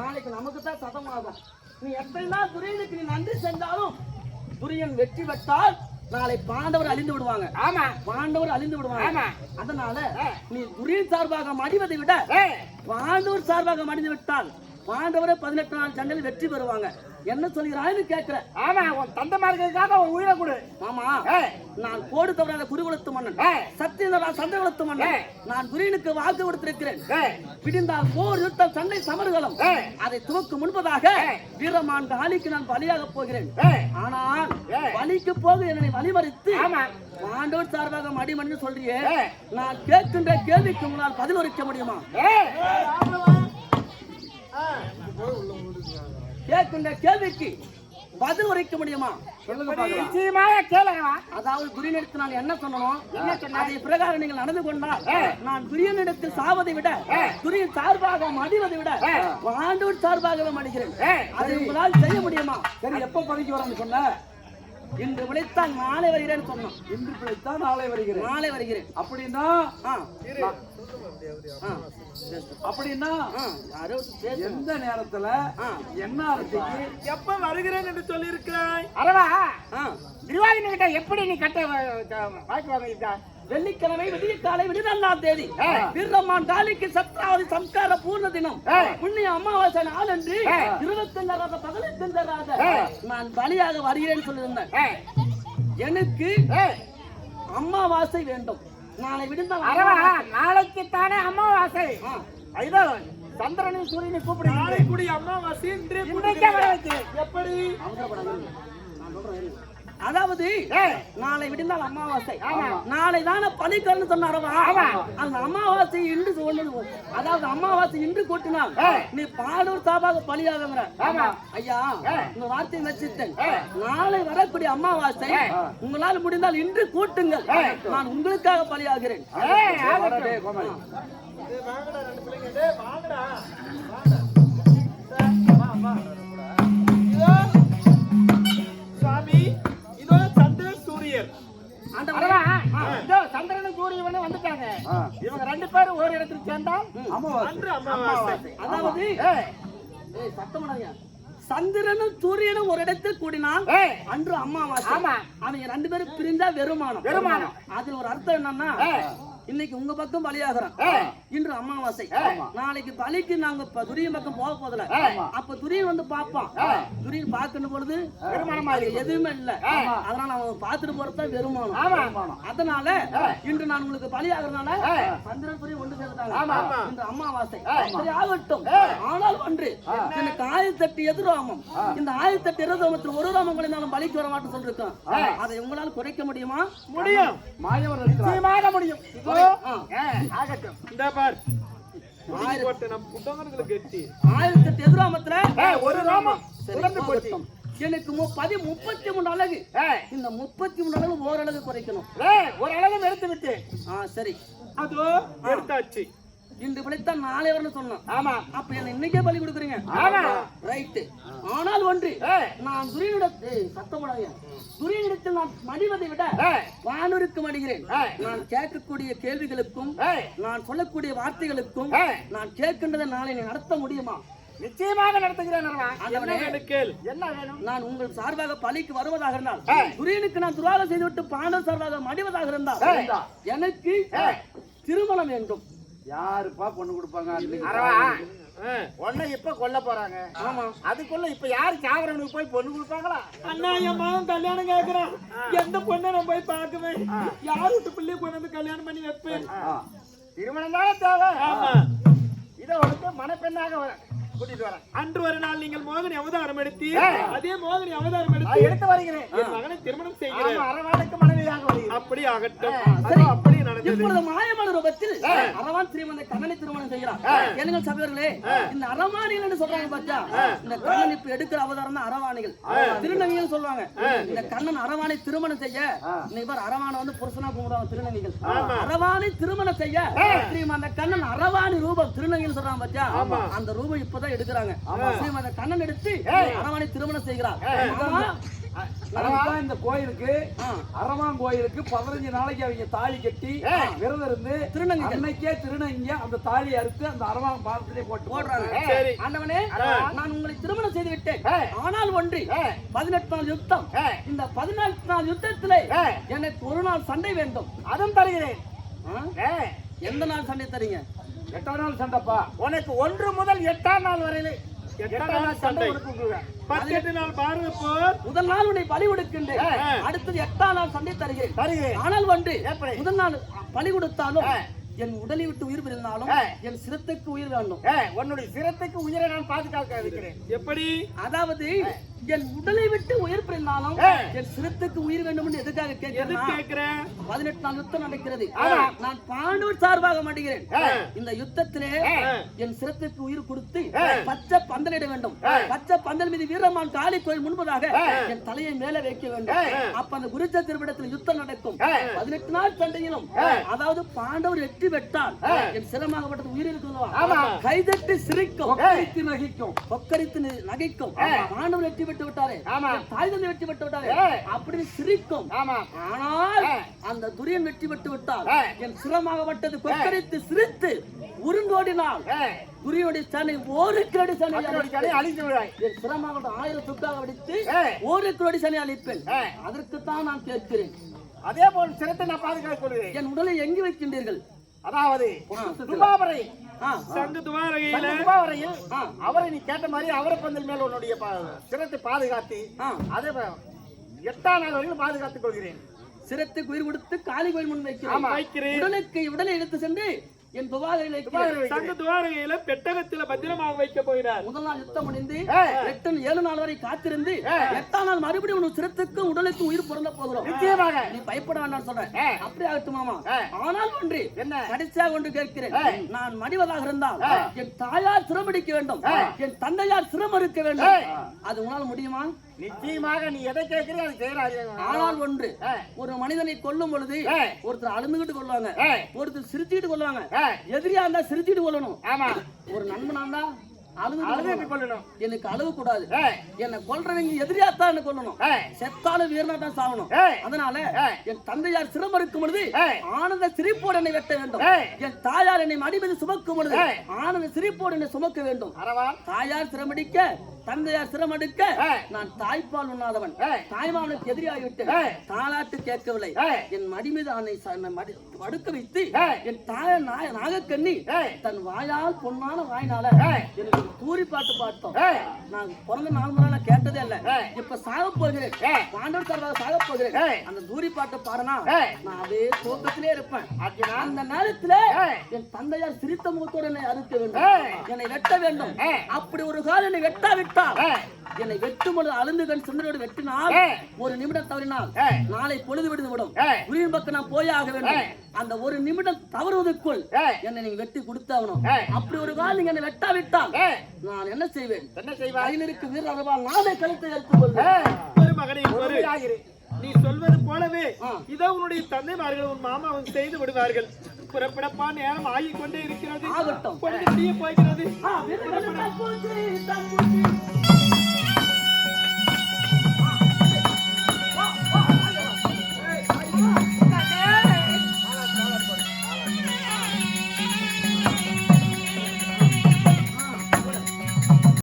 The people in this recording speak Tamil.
நாளைக்கு நமக்கு தான் சதமாகும். நீ எத்தனைதான் துரியனுக்கு நீ நன்றி சென்றாலும் துரியன் வெற்றி பெற்றால் நாளை பாண்டவர் அழிந்து விடுவாங்க. ஆமா, பாண்டவர் அழிந்து விடுவாங்க. ஆமா, அதனால நீ துரியன் சார்பாக மடிவதை விட பாண்டவர் சார்பாக மடிந்து விட்டால் பாண்டவரே 18 நாள் சண்டையில் வெற்றி பெறுவாங்க. என்ன சொல்கிறான்னு கேட்கிறேன். ஆமா, உன் தந்தமார்களுக்காக ஒரு உயிரை கொடு. மாமா, நான் கோடு தவறாத குருகுலத்து மன்னன், சத்தியநாராயண சந்திரகுலத்து மன்னன். நான் துரியனுக்கு வாக்கு கொடுத்திருக்கிறேன். பிடிந்தால் போர் யுத்தம் சண்டை சமர்கலம். அதை துவக்கு முன்பதாக வீரமான் காளிக்கு நான் பலியாக போகிறேன். ஆனால் பலிக்கு போக என்னை வழிமறித்து பாண்டவர் சார்பாக மடிமணி சொல்றியே, நான் கேட்கின்ற கேள்விக்கு முன்னால் பதில் உரைக்க முடியுமா? கேட்கின்ற கேள்விக்கு பதில் உரைக்க முடியுமா? அதாவது துரியனிடத்தில் நான் என்ன சொன்னோம், அதை பிரகாரம் நீங்கள் நடந்து கொண்டால் நான் துரியனிடத்தில் சாவதை விட துரியன் சார்பாக மடிவதை விட பாண்டவர் சார்பாகவே மடிகிறேன். அதை உங்களால் செய்ய முடியுமா? சரி, எப்ப பணிக்கு வரேன்னு சொன்ன? இன்று விளைத்தான் நாளை வருகிறேன்னு சொன்னோம். இன்று பிழைத்தான் நாளை வருகிறேன். நாளை வருகிறேன் அப்படின்னா எந்த நேரத்துல என்ன அர்த்தத்துக்கு எப்ப வருகிறேன் என்று சொல்லி இருக்கிறாய்? அரவா, திருவாதின கிட்ட எப்படி நீ கட்ட வாய்ப்பு வாங்கிட்டா? வெள்ளிக்கிழமை விடிய காலை விடுதல் தேதி வீரமான் காளிக்கு சத்ராவதி சம்ஸ்கார பூர்ண தினம் புண்ணிய அமாவாசை நாள் என்று 25 18 நான் பலியாக வருகிறேன்னு சொல்லியிருந்தேன். எனக்கு அமாவாசை வேண்டும். நாளை விடுந்தால் நாளைக்கு தானே அமாவாசை. சந்திரனை சூரியனை கூப்பிடு. நாளை கூடிய அமாவாசை எப்படி? அதாவது நாளை விடுந்தால் அமாவாசை, நாளை தானே பலிக்கல்னு சொன்னாரவா. அந்த அமாவாசை இன்று சொன்னது, அதாவது அமாவாசை இன்று கூட்டினால் நீ பாடூர் சாபாக பலியாகுங்கிற. ஐயா, இந்த வார்த்தையை நச்சித்தேன். நாளை வரக்கூடிய அமாவாசை உங்களால் முடிந்தால் இன்று கூட்டுங்கள், நான் உங்களுக்காக பலியாகிறேன். சுவாமி, சந்திரனும் சூரியனும் வந்துட்டாங்க. இவங்க 2 பேரும் ஒரு இடத்துல சேர்ந்தால் அமாவாசை. அதாவது சந்திரனும் சூரியனும் ஒரு இடத்தில் கூடினால் அன்று அமாவாசை. அவங்க 2 பேரும் பிரிந்தா வெறுமானம். அதுல ஒரு அர்த்தம் என்னன்னா, இன்னைக்கு உங்க பக்கம் பலியாகிறோம், இன்று அமாவாசை. நாளைக்கு பலிக்கு நாங்க துரியன் பக்கம் போக போதல. அப்ப துரியன் வந்து பாப்பான். துரியன் பார்க்கணும் பொழுது எதுவுமே இல்ல, அதனால அவன் பார்த்துட்டு போறதுதான் வெறுமானம். அதனால இன்று நான் உங்களுக்கு பலியாகிறதுனால சந்திரன் சூரியன் ஒன்று சேர்ந்துட்டாங்க. இன்று அமாவாசை. சரி, ஆகட்டும். ஆனால் ஒன்று, எனக்கு 1008 எதிரோமம். இந்த 1008 எதிரோமத்தில் ஒரு ரோமம் குறைந்தாலும் பலிக்கு வர மாட்டேன்னு சொல்லிருக்கோம். அதை உங்களால் குறைக்க முடியுமா? முடியும். மாயவர் முடியும். இந்த பார், 1008 எதிராமத்துல ஒரு ரோமம் எனக்கு 33 அழகு. இந்த 33 அழகு ஓரளவு குறைக்கணும். ஒரு அழகு எடுத்து விட்டு. சரி, அதோ எடுத்தாச்சு. இன்று பிழைத்தான் நாளை வரணும் சொன்னோம். ஆமா, அப்ப என்ன இன்னைக்கே பலி கொடுக்குறீங்க? ரைட். ஆனால் ஒன்று, நான் துரியனிடத்தில் நான் மடிவதை விட வானூருக்கு மடிகிறேன். நான் கேட்கக்கூடிய கேள்விகளுக்கும் நான் சொல்லக்கூடிய வார்த்தைகளுக்கும் நான் கேட்கின்றதை நாளை நடத்த முடியுமா? நிச்சயமாக நடத்துகிறேன். நான் உங்கள் சார்பாக பலிக்கு வருவதாக இருந்தால், துரியனுக்கு நான் துரோகம் செய்துவிட்டு பாண்டவர் சார்பாக மடிவதாக இருந்தால் எனக்கு திருமணம் வேண்டும். யாருப்பா பொண்ணு கொடுப்பாங்க? ஒன்ன இப்ப கொல்ல போறாங்க. ஆமா, அதுக்குள்ள இப்ப யாரு சாவரனுக்கு போய் பொண்ணு கொடுப்பாங்களா? அண்ணா, என் மகன் கல்யாணம் கேக்குறான். எந்த பொண்ணை நான் போய் பார்க்குவேன்? யார் விட்டு பிள்ளைய கொண்டு வந்து கல்யாணம் பண்ணி வைப்பேன்? திருமணம் தானே தேவை. ஆமா, இதை உனக்கு மணப்பெண்ணாக கூட்டிட்டு வரேன். அன்று ஒரு நாள் நீங்கள் மோகினி அவதாரம் எடுத்து, அதே மோகினி அவதாரம் எடுத்து வருகிறேன். என் மகனை திருமணம் செய்கிறேன். அரவானுக்கு மனைவியாக வருகிறேன். அப்படி ஆகட்டும். அப்படி நடந்தது. இப்பொழுது மாயமான ரூபத்தில் அரவான் ஸ்ரீமந்த கண்ணனை திருமணம் செய்கிறார். கேளுங்கள் சகோதரர்களே, இந்த அரவாணிகள் என்று சொல்றாங்க பாத்தா, இந்த கண்ணன் இப்ப எடுக்கிற அவதாரம் தான் அரவாணிகள். திருநங்கைகள் சொல்லுவாங்க. இந்த கண்ணன் அரவானை திருமணம் செய்ய இவர் அரவானை வந்து புருஷனா கும்பிடுவாங்க திருநங்கைகள். அரவானை திருமணம் செய்ய ஸ்ரீமந்த கண்ணன் அரவாணி ரூபம் திருநங்கைகள் சொல்றாங்க பாத்தா, அந்த ரூபம் இப்பதான் எடுக்கிறாங்க. ஸ்ரீமந்த கண்ணன் எடுத்து அரவானை திருமணம் செய்கிறார். அதுதான் இந்த கோயிலுக்கு அரவான் கோயிலுக்கு 15 நாளைக்கு அவங்க தாலி கட்டி விரதம் இருந்து அன்னைக்கே திருநங்க அந்த தாலி அறுத்து அந்த அரவான் பாதத்திலே போடுறாங்க. ஆண்டவனே, நான் உங்களை திருமணம் செய்து விட்டேன். ஆனால் ஒன்று 18 நாள் யுத்தம். இந்த 18 நாள் யுத்தத்திலே எனக்கு ஒரு நாள் சண்டை வேண்டும். அதுவும் தருகிறேன். எந்த நாள் சண்டை தரீங்க? 8ஆம் நாள் சண்டைப்பா. உனக்கு 1 முதல் 8ஆம் நாள் வரையிலே 8ஆம் நாள் சண்டை உனக்கு 18 நாள் பாரத போர். முதல் நாள் உன்னை பலி கொடுக்கின்றேன். அடுத்தது 8ஆம் நாள் சண்டை தருகிறேன். ஆனால் ஒன்று, முதல் நாள் பலி கொடுத்தாலும் என் உடலை விட்டு உயிர் பிரிந்தாலும் என் சிரத்துக்கு உயிர் வேண்டும். உன்னுடைய சிரத்துக்கு உயிரை நான் பாதுகாக்க இருக்கிறேன். எப்படி? அதாவது என் உடலை விட்டு உயிர் பிரிந்தாலும் என் சிரத்துக்கு உயிர் வேண்டும் என்று எதுக்காக கேட்கிறேன்? 18 நாள் யுத்தம் நடக்கிறது. நான் பாண்டவர் சார்பாக மாட்டேங்கிறேன். இந்த யுத்தத்திலே என் சிரத்துக்கு உயிர் கொடுத்து பச்சை பந்தலிட வேண்டும். பச்சை பந்தல் மீது வீரமான் காளி கோயில் முன்பதாக என் தலையை மேலே வைக்க வேண்டும். அப்ப அந்த குருச்சத்திரத்தில் யுத்தம் நடக்கும். 18 நாள் சண்டையிலும் அதாவது பாண்டவர் வெற்றி பெற்றால் என் சிரமாகப்பட்டது உயிர் இருக்கும். கைதட்டி சிரிக்கும், நகைக்கும், கொக்கரித்து நகைக்கும். பாண்டவர் வெற்றி பெற்று விட்டாரே, தாய் தந்தை வெற்றி பெற்று விட்டாரே அப்படி சிரிக்கும். ஆனால் அந்த துரியன் வெற்றி பெற்று விட்டால் என் சிரமாகப்பட்டது கொக்கரித்து சிரித்து உருண்டோடினால் துரியோடைய சேனை 1 கிலோடி சேனை அழித்து விடாய். என் சிரமாகப்பட்ட 1000 துக்காக வெடித்து 1 கிலோடி சேனை அழிப்பேன். அதற்குத்தான் நான் கேட்கிறேன். அதே போல் சிரத்தை நான் பாதுகாத்துக் கொள்கிறேன். என் உடலை எங்கு வைக்கின்றீர்கள்? அதாவது துபாவரை சங்கு துவாரகையில் அவரை நீ கேட்ட மாதிரி அவரை பந்தல் மேல உன்னுடைய சிரத்தை பாதுகாத்து அதே 8ஆம் நாள் வரைக்கும் பாதுகாத்துக் கொள்கிறேன். சிரத்துக்கு உயிர் கொடுத்து காளி கோயில் முன் வைக்கிறேன். உடலை எடுத்து சென்று என் சங்கு துவாரகையில பெட்டகத்தில பத்திரமாக வைக்க போகிறார். முதல் நாள் யுத்தம் முடிந்து 7 நாள் வரை காத்திருந்து 8ஆம் நாள் மறுபடியும் உன் சிரத்துக்கும் உடலுக்கும் உயிர் பிறந்த போகிறோம். நிச்சயமாக நீ பயப்பட வேண்டாம் சொல்றேன். அப்படி ஆகட்டும் மாமா. ஆனால் ஒன்று என்ன கடைசியாக ஒன்று கேட்கிறேன். நான் மடிவதாக இருந்தால் என் தாயார் சிரமடிக்க வேண்டும், என் தந்தையார் சிரம் அறுக்க வேண்டும். அது உன்னால் முடியுமா? நிச்சயமாக நீ எதை கேட்கிறீங்க அது செய்யறாரு. ஆனால் ஒன்று, ஒரு மனிதனை கொல்லும் பொழுது ஒருத்தர் அழுந்துகிட்டு கொள்வாங்க, ஒருத்தர் சிரிச்சுக்கிட்டு கொள்வாங்க. எதிரியா இருந்தா சிரிச்சுட்டு கொள்ளணும். ஒரு நண்பனா இருந்தா அழுது கொள்ளணும். எனக்கு அழுக கூடாது. என்ன கொல்றவங்க எதிரியாத்தான் என்ன கொல்லணும். செத்தாலும் வீரனா தான் சாகணும். அதனால என் தந்தையார் சிரம் அறுக்கும் பொழுது ஆனந்த சிரிப்போடு என்னை வெட்ட வேண்டும். என் தாயார் என்னை மடிமீது சுமக்கும் பொழுது ஆனந்த சிரிப்போடு என்னை சுமக்க வேண்டும். தாயார் சிரமடிக்க தந்தையார் சிரமடிக்க நான் தாய்ப்பால் உண்ணாதவன், தாய்மாமனுக்கு எதிரியாகிவிட்டேன். தாலாட்டு கேட்கவில்லை. என் மடி மீது படுக்க வைத்து என் தாயார் நாகக்கண்ணி தன் வாயால் பொன்னான வாயினால எனக்கு தூரி பாட்டு பாட்டோம். நான் பிறந்த 4 நாள் கேட்டதே இல்ல. இப்ப சாக போகிறேன், பாண்டவர் சார்பாக சாக போகிறேன். அந்த தூரி பாட்டு பாடனா நான் அதே தோட்டத்திலே இருப்பேன். அந்த நேரத்துல என் தந்தையார் சிரித்த முகத்தோடு என்னை அறுக்க வேண்டும், என்னை வெட்ட வேண்டும். அப்படி ஒரு காலம் என்னை வெட்டாவிட்டால் என்னை வெட்டும் பொழுது அழுந்து கண் சிந்தனையோடு வெட்டினால் 1 நிமிடம் தவறினால் நாளை பொழுது விடுந்து விடும். உயிரின் பக்கம் நான் போய் ஆக வேண்டும். அந்த 1 நிமிடம் தவறுவதற்குள் என்னை நீங்க வெட்டி கொடுத்தாகணும். அப்படி ஒரு காலம் நீங்க என்னை வெட்டாவிட்டால் நான் என்ன செய்வேன்? கையில் இருக்கு வீரர்களால் நானே கழுத்தை எடுத்துக் கொள்வேன். மகனே, நீ சொல்வது போலவே இதோ உன்னுடைய தந்தைமார்கள் உன் மாமா செய்து விடுவார்கள். புறப்படப்பா, நேரம் ஆகிக்கொண்டே இருக்கிறது. ஆகட்டும், போகிறது.